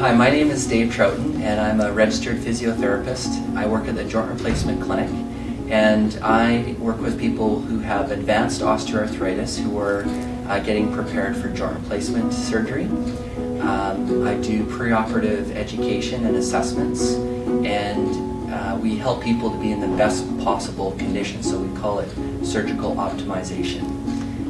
Hi, my name is Dave Troughton and I'm a registered physiotherapist. I work at the Joint Replacement Clinic and I work with people who have advanced osteoarthritis who are getting prepared for joint replacement surgery. I do preoperative education and assessments, and we help people to be in the best possible condition, so we call it surgical optimization.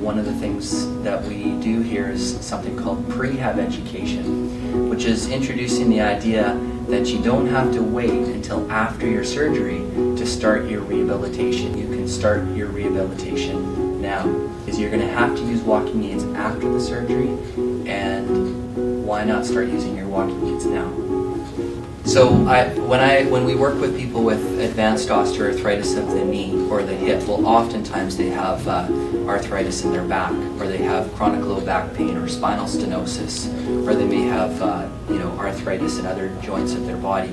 One of the things that we do here is something called prehab education, which is introducing the idea that you don't have to wait until after your surgery to start your rehabilitation. You can start your rehabilitation now, because you're going to have to use walking aids after the surgery, and why not start using your walking aids now? So when we work with people with advanced osteoarthritis of the knee or the hip, well, oftentimes they have arthritis in their back, or they have chronic low back pain or spinal stenosis, or they may have arthritis in other joints of their body.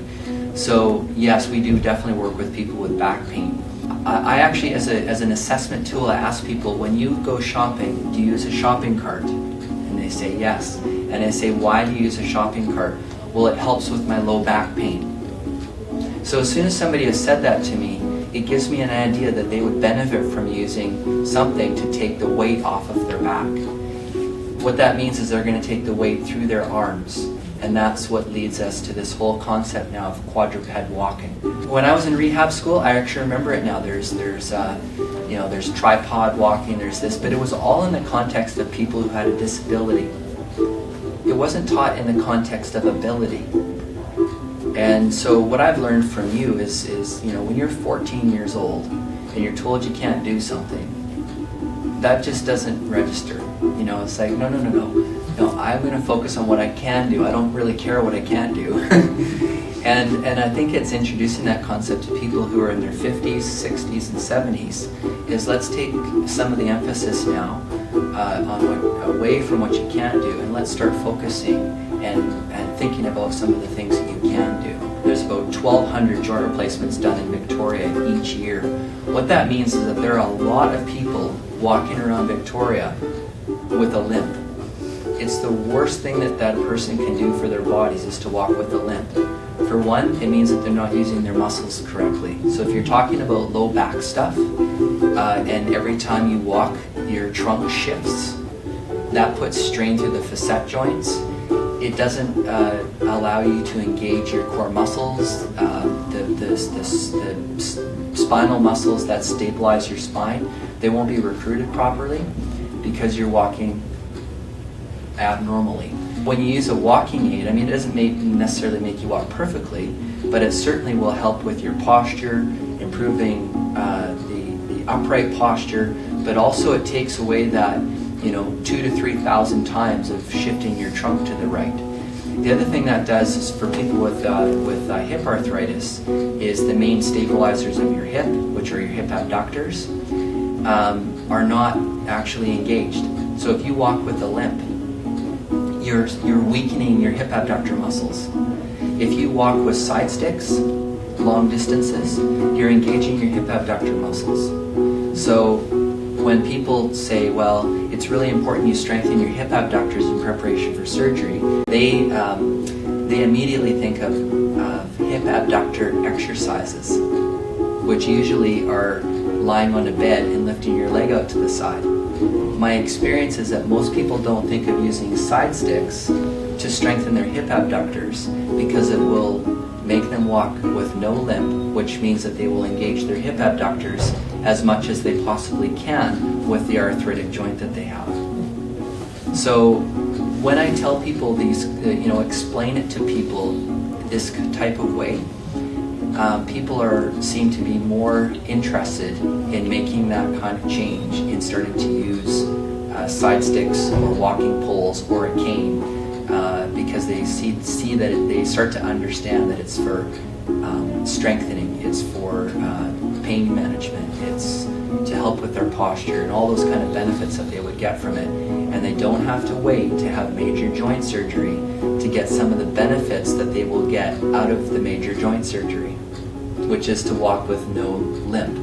So yes, we do definitely work with people with back pain. I actually, as an assessment tool, I ask people, when you go shopping, do you use a shopping cart? And they say yes. And I say, why do you use a shopping cart? Well, it helps with my low back pain. So as soon as somebody has said that to me, it gives me an idea that they would benefit from using something to take the weight off of their back. What that means is they're going to take the weight through their arms, and that's what leads us to this whole concept now of quadruped walking. When I was in rehab school, I actually remember it now. There's tripod walking, there's this, but it was all in the context of people who had a disability. It wasn't taught in the context of ability. And so what I've learned from you is when you're 14 years old and you're told you can't do something, that just doesn't register. It's like, no, I'm going to focus on what I can do. I don't really care what I can't do. and I think it's introducing that concept to people who are in their 50s, 60s, and 70s, is let's take some of the emphasis now away from what you can't do, and let's start focusing and thinking about some of the things that you can do. There's about 1,200 joint replacements done in Victoria each year. What that means is that there are a lot of people walking around Victoria with a limp. It's the worst thing that person can do for their bodies, is to walk with a limp. For one, it means that they're not using their muscles correctly. So if you're talking about low back stuff, and every time you walk, your trunk shifts, that puts strain through the facet joints. It doesn't allow you to engage your core muscles, the spinal muscles that stabilize your spine. They won't be recruited properly because you're walking abnormally. When you use a walking aid, it doesn't necessarily make you walk perfectly, but it certainly will help with your posture, improving the upright posture, but also it takes away that 2,000 to 3,000 times of shifting your trunk to the right. The other thing that does is for people with hip arthritis is the main stabilizers of your hip, which are your hip abductors, are not actually engaged. So if you walk with a limp, you're weakening your hip abductor muscles. If you walk with SideStix, long distances, you're engaging your hip abductor muscles. So when people say, well, it's really important you strengthen your hip abductors in preparation for surgery, they immediately think of hip abductor exercises, which usually are lying on a bed and lifting your leg out to the side. My experience is that most people don't think of using SideStix to strengthen their hip abductors because it will make them walk with no limp, which means that they will engage their hip abductors as much as they possibly can with the arthritic joint that they have. So when I tell people these, explain it to people this type of way, people seem to be more interested in making that kind of change, in starting to use SideStix or walking poles or a cane, because they see that they start to understand that it's for strengthening, it's for pain management, it's to help with their posture and all those kind of benefits that they would get from it. And they don't have to wait to have major joint surgery to get some of the benefits that they will get out of the major joint surgery, which is to walk with no limp.